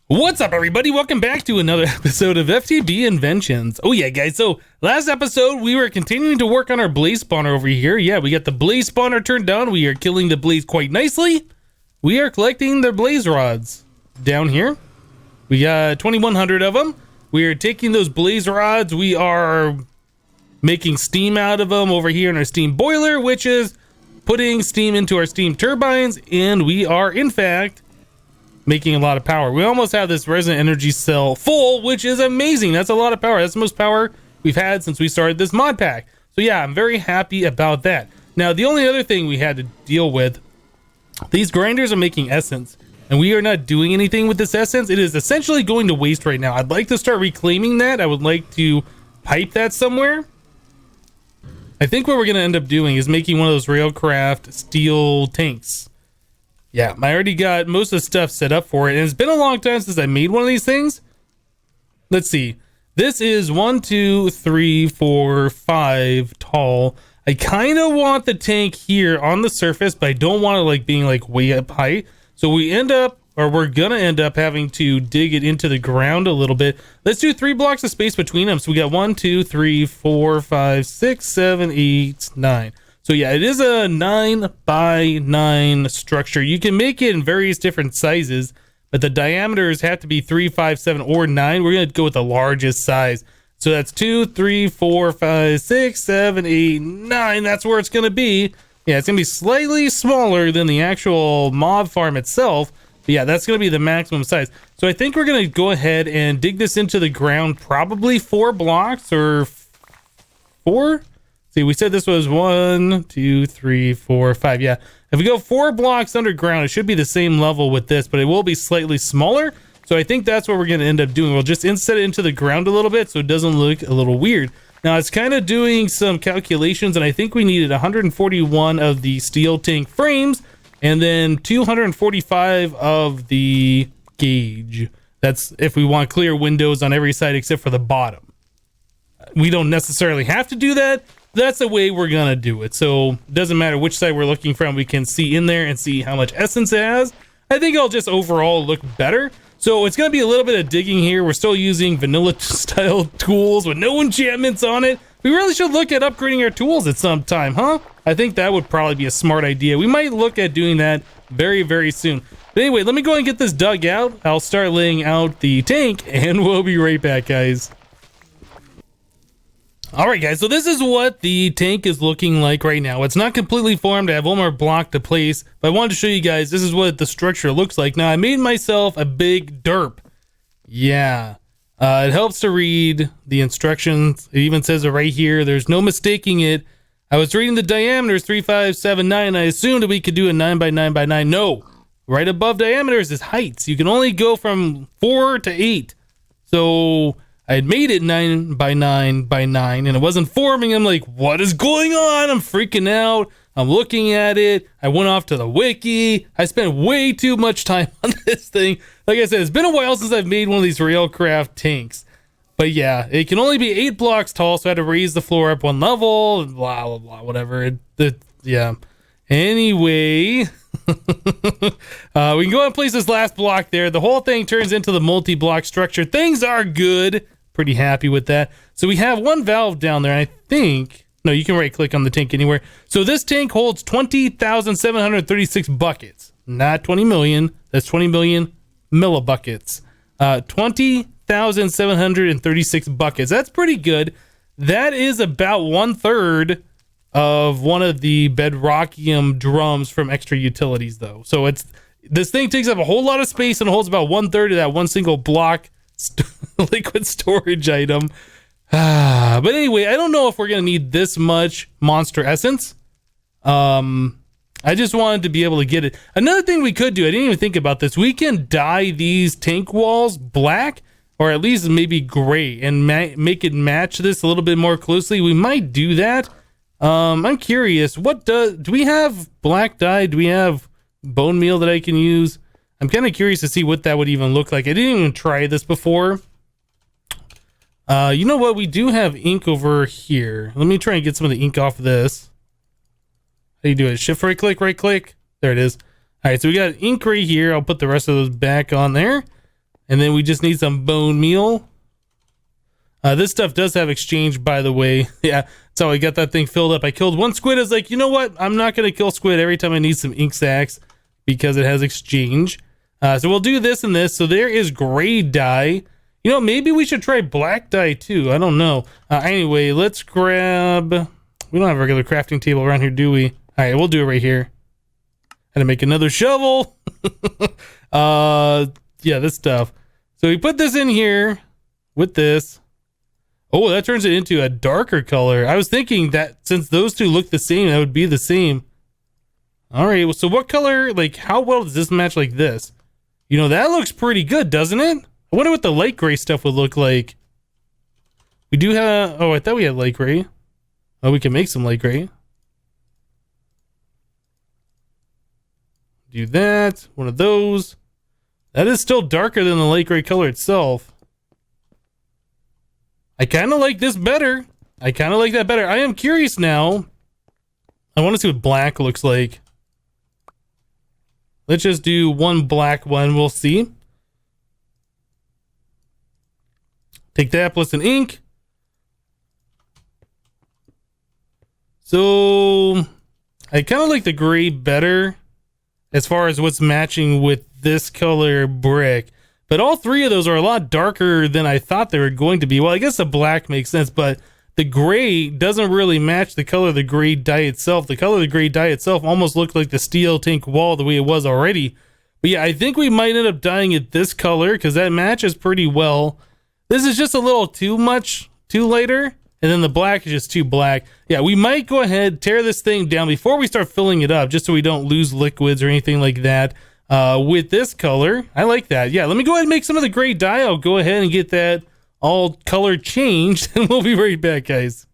What's up, everybody? Welcome back to another episode of FTB Inventions. Oh yeah, guys, so last episode we were continuing to work on our blaze spawner over here. Yeah, we got the blaze spawner turned on. We are killing the blaze quite nicely. We are collecting the blaze rods down here. We got 2,100 of them. We are taking those blaze rods. We are making steam out of them over here in our steam boiler, which is putting steam into our steam turbines, and we are, in fact, making a lot of power. We almost have this resin energy cell full, which is amazing. That's a lot of power. That's the most power we've had since we started this mod pack. So yeah, I'm very happy about that. Now, the only other thing we had to deal with, these grinders are making essence, and we are not doing anything with this essence. It is essentially going to waste right now. I'd like to start reclaiming that. I would like to pipe that somewhere. I think what we're going to end up doing is making one of those Railcraft steel tanks. Yeah, I already got most of the stuff set up for it, and it's been a long time since I made one of these things. Let's see. This is 1, 2, 3, 4, 5 tall. I kind of want the tank here on the surface, but I don't want it like being like way up high. So we're gonna end up having to dig it into the ground a little bit. Let's do 3 blocks of space between them. So we got 1, 2, 3, 4, 5, 6, 7, 8, 9. So yeah, it is a 9 by 9 structure. You can make it in various different sizes, but the diameters have to be 3, 5, 7, or 9. We're going to go with the largest size. So that's 2, 3, 4, 5, 6, 7, 8, 9. That's where it's going to be. Yeah, it's going to be slightly smaller than the actual mob farm itself. But yeah, that's going to be the maximum size. So I think we're going to go ahead and dig this into the ground, probably 4 blocks or 4. See, we said this was 1, 2, 3, 4, 5. Yeah, if we go 4 blocks underground, it should be the same level with this, but it will be slightly smaller. So I think that's what we're going to end up doing. We'll just inset it into the ground a little bit so it doesn't look a little weird. Now, it's kind of doing some calculations, and I think we needed 141 of the steel tank frames and then 245 of the gauge. That's if we want clear windows on every side except for the bottom. We don't necessarily have to do that. That's the way we're gonna do it. So it doesn't matter which side we're looking from, we can see in there and see how much essence it has. I think it'll just overall look better. So it's gonna be a little bit of digging here. We're still using vanilla style tools with no enchantments on it. We really should look at upgrading our tools at some time, huh? I think that would probably be a smart idea. We might look at doing that very, very soon. But anyway, let me go and get this dug out. I'll start laying out the tank and we'll be right back, guys. Alright guys, so this is what the tank is looking like right now. It's not completely formed. I have one more block to place, but I wanted to show you guys this is what the structure looks like. Now I made myself a big derp. Yeah, it helps to read the instructions. It even says it right here. There's no mistaking it. I was reading the diameters 3, 5, 7, 9. I assumed that we could do a 9 by 9 by 9. No, right above diameters is heights. You can only go from 4 to 8. So I had made it 9 by 9 by 9 and it wasn't forming. I'm like, what is going on? I'm freaking out. I'm looking at it. I went off to the wiki. I spent way too much time on this thing. Like I said, it's been a while since I've made one of these Railcraft tanks. But yeah, it can only be 8 blocks tall, so I had to raise the floor up 1 level, blah, blah, blah, whatever. Yeah. Anyway, we can go and place this last block there. The whole thing turns into the multi-block structure. Things are good. Pretty happy with that. So we have 1 valve down there. I think, no, you can right click on the tank anywhere. So this tank holds 20,736 buckets, not 20 million. That's 20 million millibuckets. 20,736 buckets. That's pretty good. That is about 1/3 of one of the bedrockium drums from Extra Utilities, though. So this thing takes up a whole lot of space and holds about 1/3 of that one single block liquid storage item. But anyway, I don't know if we're gonna need this much monster essence. I just wanted to be able to get it. Another thing we could do, I didn't even think about this, we can dye these tank walls black, or at least maybe gray, and make it match this a little bit more closely. We might do that. I'm curious, do we have black dye? Do we have bone meal that I can use? I'm kind of curious to see what that would even look like. I didn't even try this before. You know what? We do have ink over here. Let me try and get some of the ink off of this. How do you do it? Shift right click, right click. There it is. All right, so we got ink right here. I'll put the rest of those back on there. And then we just need some bone meal. This stuff does have exchange, by the way. Yeah, so I got that thing filled up. I killed one squid. I was like, you know what? I'm not going to kill squid every time I need some ink sacs because it has exchange. So we'll do this and this. So there is gray dye. You know, maybe we should try black dye too. I don't know. Anyway, let's grab... We don't have a regular crafting table around here, do we? All right, we'll do it right here. Had to make another shovel. Yeah, this stuff. So we put this in here with this. Oh, that turns it into a darker color. I was thinking that since those two look the same, that would be the same. All right, well, so what color, like, how well does this match like this? You know, that looks pretty good, doesn't it? I wonder what the light gray stuff would look like. We do have, oh, I thought we had light gray. Oh, we can make some light gray. Do that, one of those. That is still darker than the light gray color itself. I kind of like this better. I kind of like that better. I am curious now. I want to see what black looks like. Let's just do one black one. We'll see. Take that plus an ink. So I kind of like the gray better as far as what's matching with this color brick. But all three of those are a lot darker than I thought they were going to be. Well, I guess the black makes sense, but the gray doesn't really match the color of the gray dye itself. The color of the gray dye itself almost looked like the steel tank wall the way it was already. But yeah, I think we might end up dyeing it this color because that matches pretty well. This is just a little too much, too lighter. And then the black is just too black. Yeah, we might go ahead, tear this thing down before we start filling it up, just so we don't lose liquids or anything like that. With this color, I like that. Yeah, let me go ahead and make some of the gray dye. I'll go ahead and get that all color changed, and we'll be right back, guys.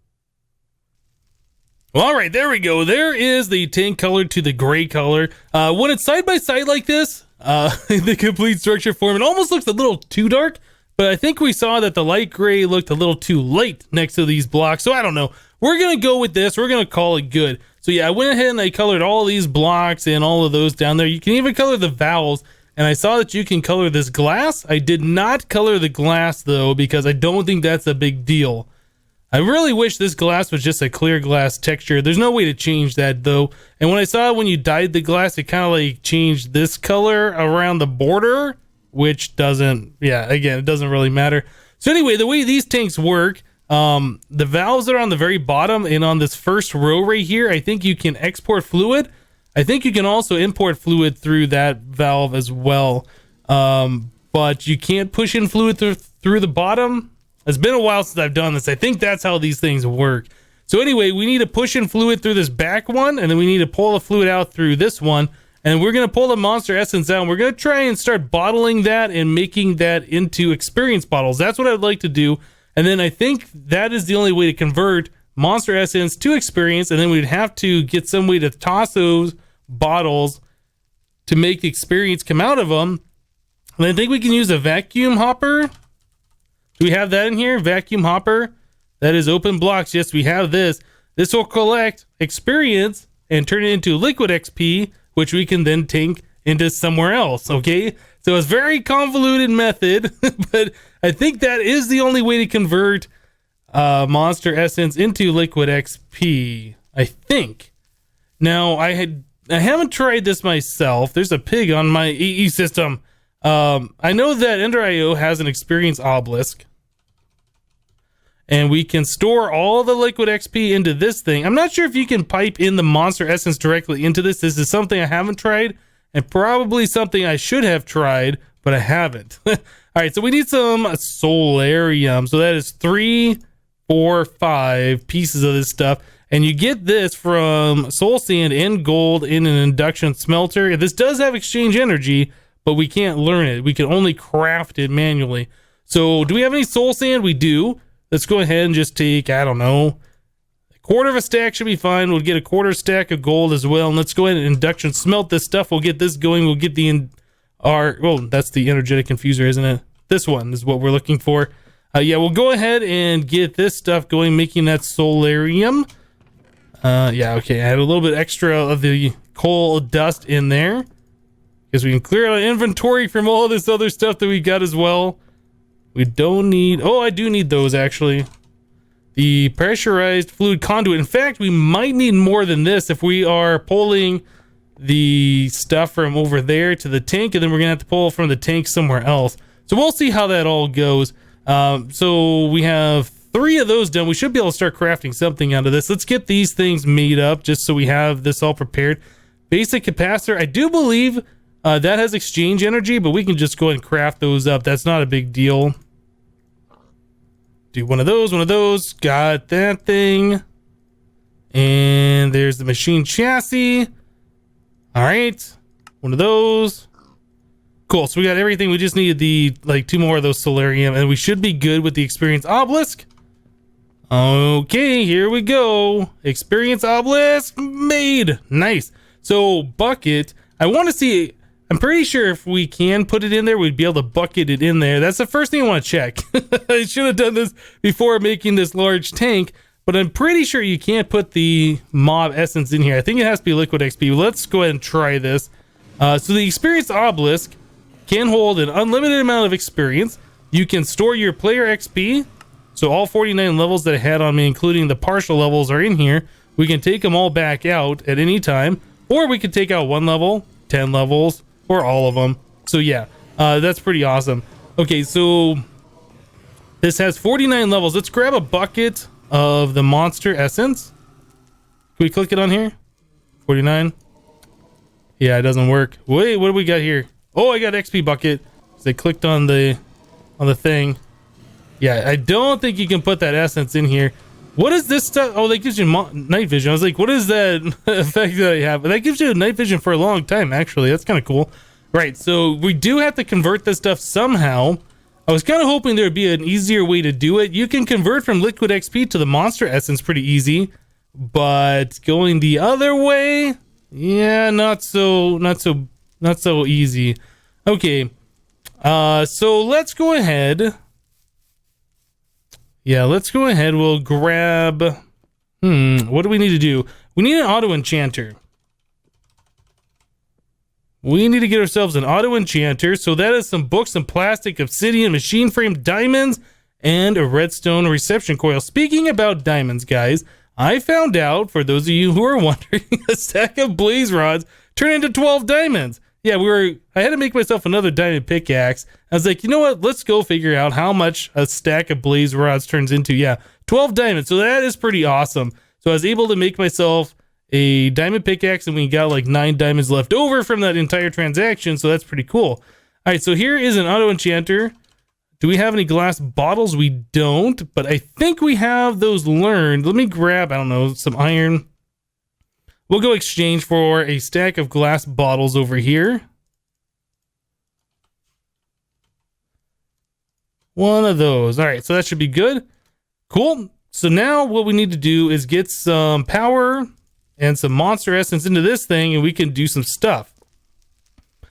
Well, all right, there we go. There is the tank color to the gray color. When it's side by side like this, the complete structure form, it almost looks a little too dark. But I think we saw that the light gray looked a little too light next to these blocks. So I don't know. We're going to go with this. We're going to call it good. So yeah, I went ahead and I colored all these blocks and all of those down there. You can even color the valves. And I saw that you can color this glass. I did not color the glass though, because I don't think that's a big deal. I really wish this glass was just a clear glass texture. There's no way to change that though. And when I saw when you dyed the glass, it kind of like changed this color around the border, which doesn't, yeah, again, it doesn't really matter. So anyway, the way these tanks work, the valves are on the very bottom, and on this first row right here, I think you can export fluid. I think you can also import fluid through that valve as well. But you can't push in fluid through the bottom. It's been a while since I've done this. I think that's how these things work. So anyway, we need to push in fluid through this back one, and then we need to pull the fluid out through this one. And we're going to pull the monster essence out, and we're going to try and start bottling that and making that into experience bottles. That's what I'd like to do. And then I think that is the only way to convert monster essence to experience. And then we'd have to get some way to toss those bottles to make the experience come out of them. And I think we can use a vacuum hopper. Do we have that in here? Vacuum hopper. That is open blocks. Yes, we have this. This will collect experience and turn it into liquid XP, which we can then tank into somewhere else, okay? So it's a very convoluted method, but I think that is the only way to convert monster essence into liquid XP, I think. Now, I haven't tried this myself. There's a pig on my EE system. I know that Ender.io has an experience obelisk, and we can store all the liquid XP into this thing. I'm not sure if you can pipe in the monster essence directly into this. This is something I haven't tried, and probably something I should have tried, but I haven't. All right, so we need some solarium. So that is 3, 4, 5 pieces of this stuff. And you get this from soul sand and gold in an induction smelter. This does have exchange energy, but we can't learn it. We can only craft it manually. So do we have any soul sand? We do. Let's go ahead and just take, I don't know, a quarter of a stack should be fine. We'll get a quarter stack of gold as well. And let's go ahead and induction smelt this stuff. We'll get this going. We'll get well, that's the energetic infuser, isn't it? This one is what we're looking for. Yeah, we'll go ahead and get this stuff going, making that solarium. Yeah, okay. I had a little bit extra of the coal dust in there. Guess we can clear out inventory from all this other stuff that we got as well. We don't need... Oh, I do need those, actually. The pressurized fluid conduit. In fact, we might need more than this if we are pulling the stuff from over there to the tank, and then we're going to have to pull from the tank somewhere else. So we'll see how that all goes. So we have 3 of those done. We should be able to start crafting something out of this. Let's get these things made up just so we have this all prepared. Basic capacitor. I do believe that has exchange energy, but we can just go ahead and craft those up. That's not a big deal. Do one of those. Got that thing. And there's the machine chassis. All right. One of those. Cool. So we got everything. We just needed the, like, 2 more of those solarium, and we should be good with the experience obelisk. Okay, here we go. Experience obelisk made. Nice. So bucket, I want to see, I'm pretty sure if we can put it in there, we'd be able to bucket it in there. That's the first thing I want to check. I should have done this before making this large tank, but I'm pretty sure you can't put the mob essence in here. I think it has to be liquid XP. Let's go ahead and try this. So the experience obelisk can hold an unlimited amount of experience. You can store your player XP. So all 49 levels that I had on me, including the partial levels, are in here. We can take them all back out at any time, or we could take out 1 level, 10 levels, or all of them. So yeah, that's pretty awesome. Okay, so this has 49 levels. Let's grab a bucket of the monster essence. Can we click it on here? 49. Yeah, it doesn't work. Wait, what do we got here? Oh, I got XP bucket. So I clicked on the thing. Yeah, I don't think you can put that essence in here. What is this stuff? Oh, that gives you night vision. I was like, what is that effect that I have? That gives you night vision for a long time, actually. That's kind of cool. Right, so we do have to convert this stuff somehow. I was kind of hoping there would be an easier way to do it. You can convert from liquid XP to the monster essence pretty easy. But going the other way, yeah, not so easy. Okay, so let's go ahead. Yeah, let's go ahead. We'll grab... what do we need to do? We need an auto enchanter. We need to get ourselves an auto enchanter. So that is some books, some plastic, obsidian, machine frame, diamonds, and a redstone reception coil. Speaking about diamonds, guys, I found out, for those of you who are wondering, a stack of blaze rods turned into 12 diamonds. Yeah, I had to make myself another diamond pickaxe. I was like, you know what? Let's go figure out how much a stack of blaze rods turns into. Yeah, 12 diamonds. So that is pretty awesome. So I was able to make myself a diamond pickaxe, and we got like 9 diamonds left over from that entire transaction. So that's pretty cool. All right, so here is an auto enchanter. Do we have any glass bottles? We don't, but I think we have those learned. Let me grab, I don't know, some iron. We'll go exchange for a stack of glass bottles over here. One of those. All right, so that should be good. Cool. So now what we need to do is get some power and some monster essence into this thing, and we can do some stuff.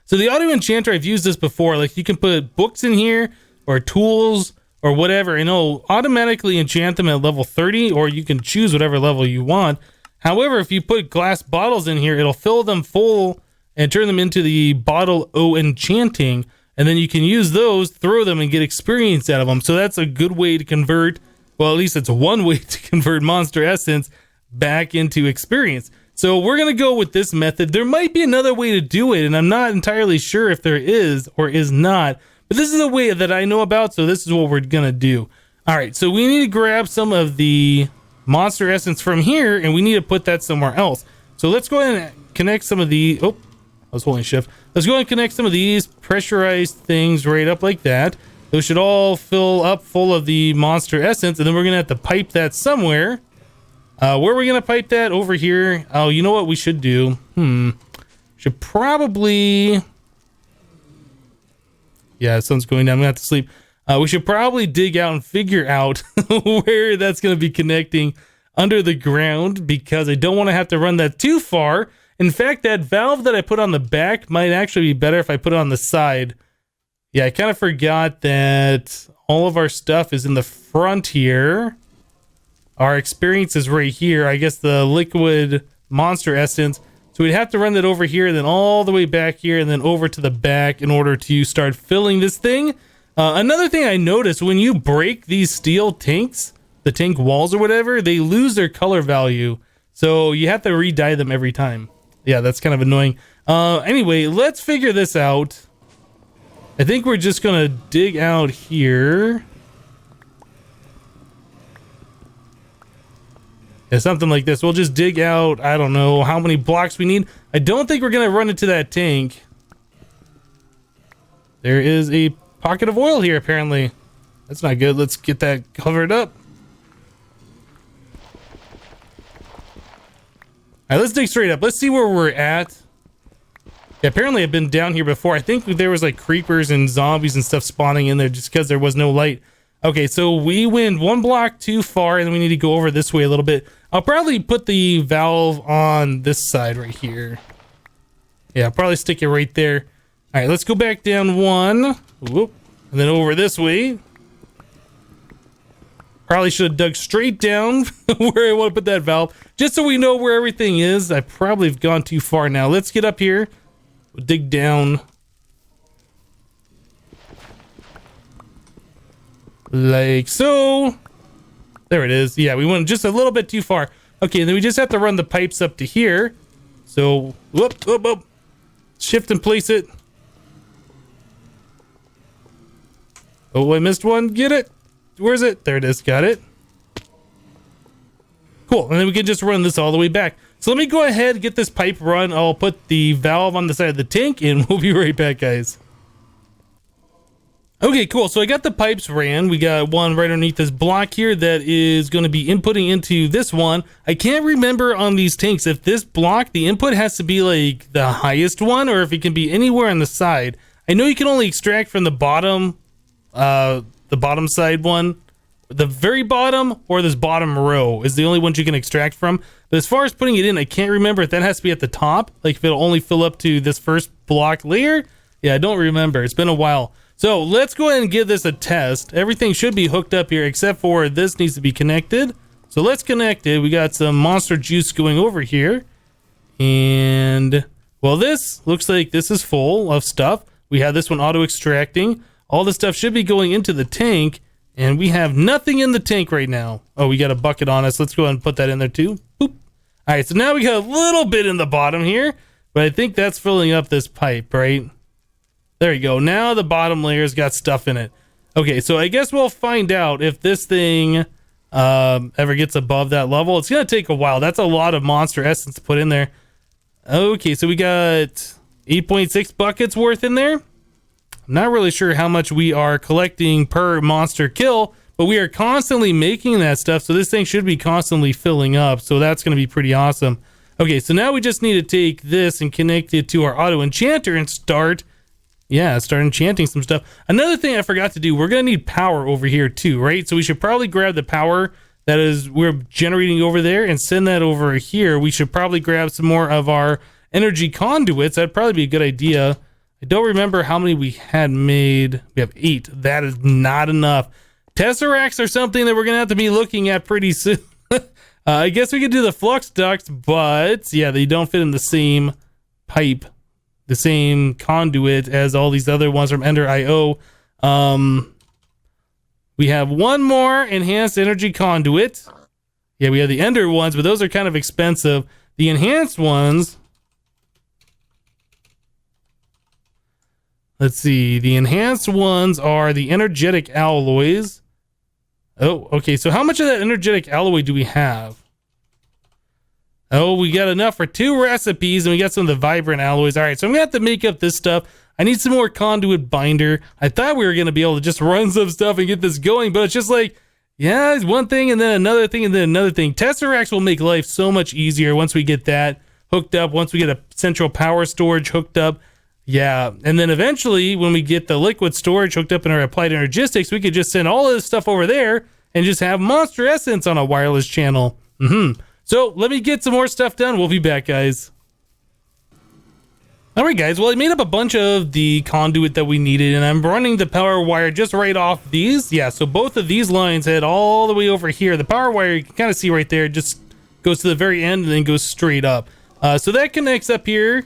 So the auto enchanter, I've used this before. Like, you can put books in here or tools or whatever, and it'll automatically enchant them at level 30, or you can choose whatever level you want. However, if you put glass bottles in here, it'll fill them full and turn them into the bottle O enchanting, and then you can use those, throw them, and get experience out of them. So that's a good way to convert, well, at least it's one way to convert monster essence back into experience. So we're going to go with this method. There might be another way to do it, and I'm not entirely sure if there is or is not, but this is a way that I know about, so this is what we're going to do. All right, so we need to grab some of the monster essence from here, and we need to put that somewhere else. So let's go ahead and connect some of the... Oh, I was holding shift. Let's go ahead and connect some of these pressurized things right up like that. Those should all fill up full of the monster essence, and then we're going to have to pipe that somewhere. Where are we going to pipe that? Over here. Oh, you know what we should do? Should probably... Yeah, the sun's going down. I'm going to have to sleep. We should probably dig out and figure out where that's going to be connecting under the ground, because I don't want to have to run that too far. In fact, that valve that I put on the back might actually be better if I put it on the side. Yeah, I kind of forgot that all of our stuff is in the front here. Our experience is right here. I guess the liquid monster essence So we'd have to run that over here and then all the way back here and then over to the back in order to start filling this thing. Another thing I noticed, when you break these steel tanks, the tank walls or whatever, they lose their color value. So you have to re-dye them every time. Yeah, that's kind of annoying. Anyway, let's figure this out. I think we're just gonna dig out here. Yeah, something like this. We'll just dig out, I don't know how many blocks we need. I don't think we're gonna run into that tank. There is a pocket of oil here, apparently. That's not good. Let's get that covered up. All right, let's dig straight up. Let's see where we're at. Yeah, apparently I've been down here before. I think there was like creepers and zombies and stuff spawning in there just because there was no light. Okay, so we went one block too far and we need to go over this way a little bit. I'll probably put the valve on this side right here. Yeah, I'll probably stick it right there. All right, let's go back down one. Whoop, and then over this way. Probably should have dug straight down where I want to put that valve, just so we know where everything is. I probably have gone too far now. Let's get up here. We'll dig down. Like so. There it is. Yeah, we went just a little bit too far. Okay, then we just have to run the pipes up to here. So, whoop, whoop, whoop. Shift and place it. Oh, I missed one. Get it. Where is it? There it is. Got it. Cool. And then we can just run this all the way back. So let me go ahead and get this pipe run. I'll put the valve on the side of the tank and we'll be right back, guys. Okay, cool. So I got the pipes ran. We got one right underneath this block here that is going to be inputting into this one. I can't remember on these tanks if this block, the input has to be like the highest one or if it can be anywhere on the side. I know you can only extract from the bottom side one. The very bottom or this bottom row is the only ones you can extract from. But as far as putting it in, I can't remember if that has to be at the top. Like if it'll only fill up to this first block layer. Yeah, I don't remember. It's been a while. So let's go ahead and give this a test. Everything should be hooked up here except for this needs to be connected. So let's connect it. We got some monster juice going over here. And well, this looks like this is full of stuff. We have this one auto extracting. All the stuff should be going into the tank. And we have nothing in the tank right now. Oh, we got a bucket on us. Let's go ahead and put that in there too. Boop. All right, so now we got a little bit in the bottom here, but I think that's filling up this pipe, right? There you go. Now the bottom layer's got stuff in it. Okay, so I guess we'll find out if this thing ever gets above that level. It's going to take a while. That's a lot of monster essence to put in there. Okay, so we got 8.6 buckets worth in there. I'm not really sure how much we are collecting per monster kill, but we are constantly making that stuff, so this thing should be constantly filling up, so that's going to be pretty awesome. Okay, so now we just need to take this and connect it to our auto enchanter and start enchanting some stuff. Another thing I forgot to do, we're going to need power over here too, right? So we should probably grab the power that is we're generating over there and send that over here. We should probably grab some more of our energy conduits. That'd probably be a good idea. I don't remember how many we had made. We have 8. That is not enough. Tesseracts are something that we're going to have to be looking at pretty soon. I guess we could do the flux ducts, but yeah, they don't fit in the same pipe, the same conduit as all these other ones from Ender IO. We have one more enhanced energy conduit. Yeah, we have the Ender ones, but those are kind of expensive. The enhanced ones... Let's see. The enhanced ones are the energetic alloys. Oh, okay. So how much of that energetic alloy do we have? Oh, we got enough for 2 recipes, and we got some of the vibrant alloys. All right, so I'm going to have to make up this stuff. I need some more conduit binder. I thought we were going to be able to just run some stuff and get this going, but it's just like, yeah, it's one thing and then another thing and then another thing. Tesseracts will make life so much easier once we get that hooked up, once we get a central power storage hooked up. Yeah, and then eventually when we get the liquid storage hooked up in our applied energistics, we could just send all of this stuff over there and just have monster essence on a wireless channel. So let me get some more stuff done. We'll be back, guys. All right, guys. Well, I made up a bunch of the conduit that we needed, and I'm running the power wire just right off these. Yeah, so both of these lines head all the way over here. The power wire, you can kind of see right there, just goes to the very end and then goes straight up. So that connects up here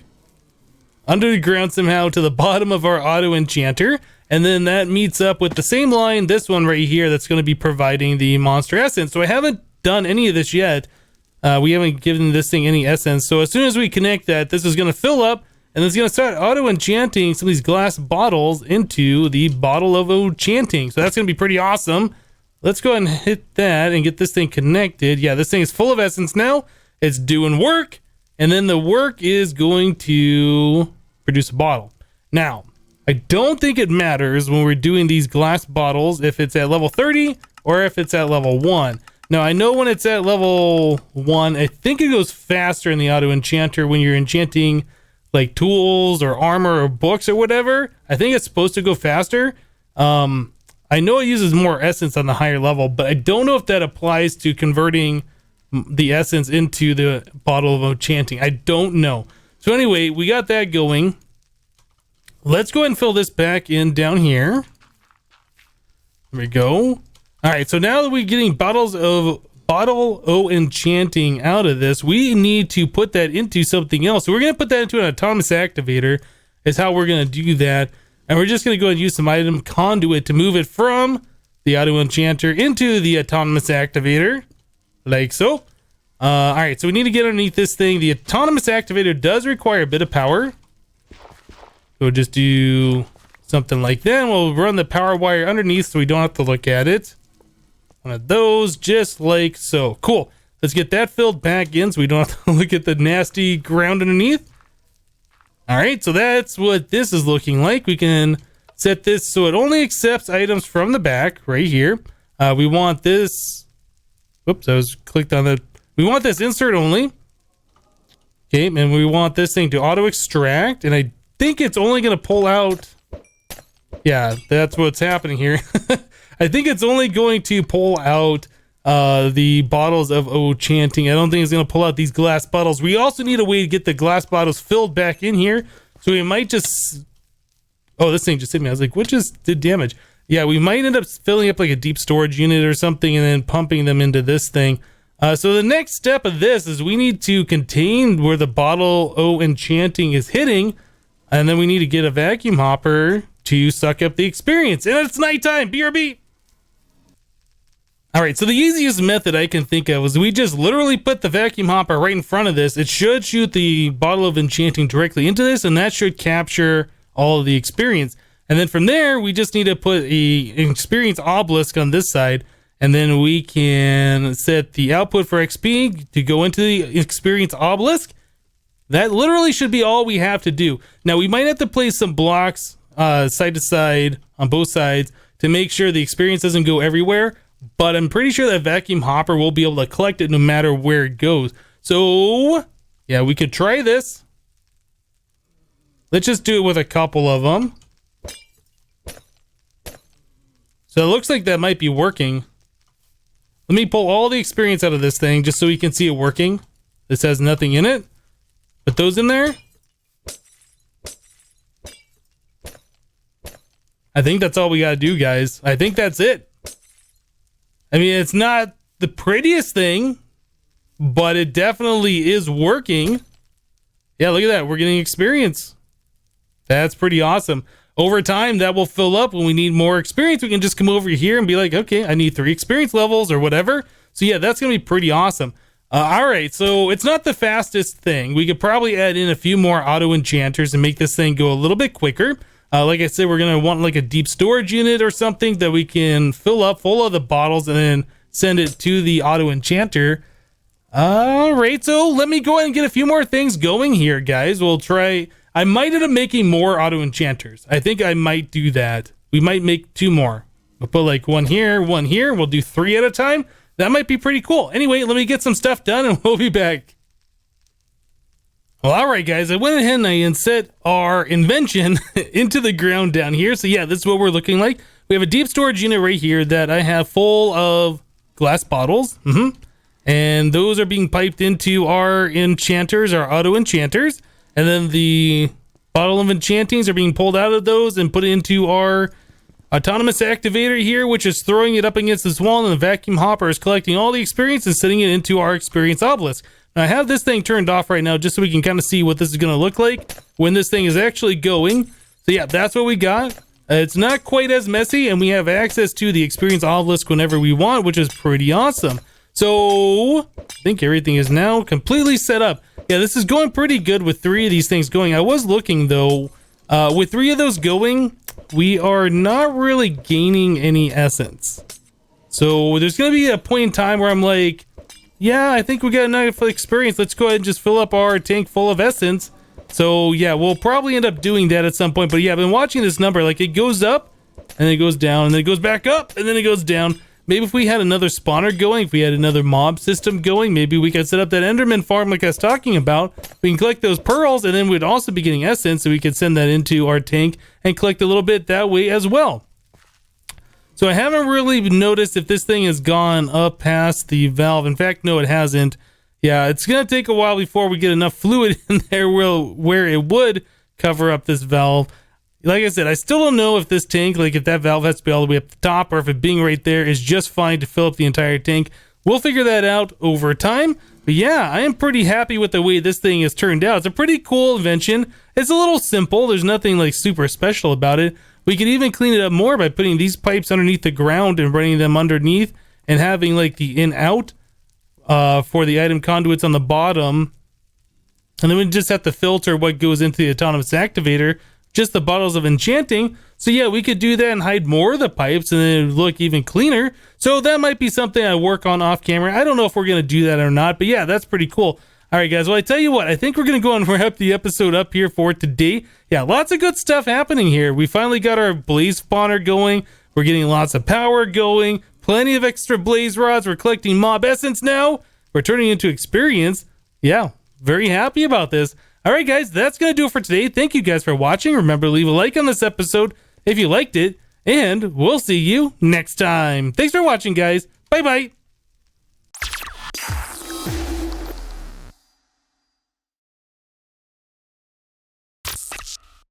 under the ground somehow to the bottom of our auto enchanter. And then that meets up with the same line, this one right here, that's going to be providing the monster essence. So I haven't done any of this yet. We haven't given this thing any essence. So as soon as we connect that, this is going to fill up, and it's going to start auto enchanting some of these glass bottles into the bottle of enchanting. So that's going to be pretty awesome. Let's go ahead and hit that and get this thing connected. Yeah, this thing is full of essence now. It's doing work, and then the work is going to produce a bottle. Now, I don't think it matters when we're doing these glass bottles if it's at level 30 or if it's at level 1. Now, I know when it's at level 1, I think it goes faster in the auto enchanter when you're enchanting like tools or armor or books or whatever. I think it's supposed to go faster. I know it uses more essence on the higher level, but I don't know if that applies to converting the essence into the bottle of enchanting. I don't know. So anyway, we got that going. Let's go ahead and fill this back in down here. There we go. All right, so now that we're getting bottle o enchanting out of this, we need to put that into something else. So we're going to put that into an autonomous activator is how we're going to do that. And we're just going to go and use some item conduit to move it from the auto enchanter into the autonomous activator, like so. All right, so we need to get underneath this thing. The autonomous activator does require a bit of power. We'll just do something like that, and we'll run the power wire underneath so we don't have to look at it. One of those, just like so. Cool. Let's get that filled back in so we don't have to look at the nasty ground underneath. All right, so that's what this is looking like. We can set this so it only accepts items from the back right here. We want this. Whoops, I was clicked on that. We want this insert only. Okay, and we want this thing to auto extract, and I think it's only going to pull out. Yeah, that's what's happening here. I think it's only going to pull out the bottles of enchanting. I don't think it's going to pull out these glass bottles. We also need a way to get the glass bottles filled back in here. So we might just... Oh, this thing just hit me. I was like, what just did damage? Yeah, we might end up filling up like a deep storage unit or something and then pumping them into this thing. So the next step of this is we need to contain where the bottle o enchanting is hitting. And then we need to get a vacuum hopper to suck up the experience. And it's nighttime. BRB. All right, so the easiest method I can think of is we just literally put the vacuum hopper right in front of this. It should shoot the bottle of enchanting directly into this, and that should capture all of the experience. And then from there, we just need to put an experience obelisk on this side, and then we can set the output for XP to go into the experience obelisk. That literally should be all we have to do. Now, we might have to place some blocks side to side on both sides to make sure the experience doesn't go everywhere. But I'm pretty sure that vacuum hopper will be able to collect it no matter where it goes. So, yeah, we could try this. Let's just do it with a couple of them. So it looks like that might be working. Let me pull all the experience out of this thing just so we can see it working. This has nothing in it. Put those in there. I think that's all we gotta do, guys. I think that's it. I mean, it's not the prettiest thing, but it definitely is working. Yeah, look at that. We're getting experience. That's pretty awesome. Over time, that will fill up. When we need more experience, we can just come over here and be like, okay, I need 3 experience levels or whatever. So yeah, that's going to be pretty awesome. All right, so it's not the fastest thing. We could probably add in a few more auto enchanters and make this thing go a little bit quicker. Like I said, we're going to want like a deep storage unit or something that we can fill up full of the bottles and then send it to the auto enchanter. All right, so let me go ahead and get a few more things going here, guys. We'll try. I might end up making more auto enchanters. I think I might do that. We might make 2 more. We'll put like 1 here, 1 here. We'll do 3 at a time. That might be pretty cool. Anyway, let me get some stuff done and we'll be back. Well, all right, guys, I went ahead and I set our invention into the ground down here. So yeah, this is what we're looking like. We have a deep storage unit right here that I have full of glass bottles. And those are being piped into our enchanters, our auto enchanters. And then the bottle of enchantings are being pulled out of those and put into our autonomous activator here, which is throwing it up against this wall, and the vacuum hopper is collecting all the experience and sending it into our experience obelisk. I have this thing turned off right now just so we can kind of see what this is going to look like when this thing is actually going. So yeah, that's what we got. It's not quite as messy, and we have access to the experience obelisk whenever we want, which is pretty awesome. So I think everything is now completely set up. Yeah, this is going pretty good with 3 of these things going. I was looking though, with 3 of those going, we are not really gaining any essence. So there's going to be a point in time where I'm like, yeah, I think we got enough experience. Let's go ahead and just fill up our tank full of essence. So yeah, we'll probably end up doing that at some point. But yeah, I've been watching this number. Like, it goes up, and then it goes down, and then it goes back up, and then it goes down. Maybe if we had another spawner going, if we had another mob system going, maybe we could set up that Enderman farm like I was talking about. We can collect those pearls, and then we'd also be getting essence, so we could send that into our tank and collect a little bit that way as well. So I haven't really noticed if this thing has gone up past the valve. In fact, no, it hasn't. Yeah, it's going to take a while before we get enough fluid in there where it would cover up this valve. Like I said, I still don't know if this tank, like if that valve has to be all the way up the top, or if it being right there is just fine to fill up the entire tank. We'll figure that out over time. But yeah, I am pretty happy with the way this thing has turned out. It's a pretty cool invention. It's a little simple. There's nothing like super special about it. We could even clean it up more by putting these pipes underneath the ground and running them underneath, and having like the in-out for the item conduits on the bottom. And then we just have to filter what goes into the autonomous activator, just the bottles of enchanting. So yeah, we could do that and hide more of the pipes, and then it would look even cleaner. So that might be something I work on off camera. I don't know if we're going to do that or not, but yeah, that's pretty cool. All right, guys. Well, I tell you what, I think we're going to go and wrap the episode up here for today. Yeah, lots of good stuff happening here. We finally got our blaze spawner going. We're getting lots of power going. Plenty of extra blaze rods. We're collecting mob essence now. We're turning into experience. Yeah, very happy about this. All right, guys, that's going to do it for today. Thank you guys for watching. Remember to leave a like on this episode if you liked it, and we'll see you next time. Thanks for watching, guys. Bye-bye.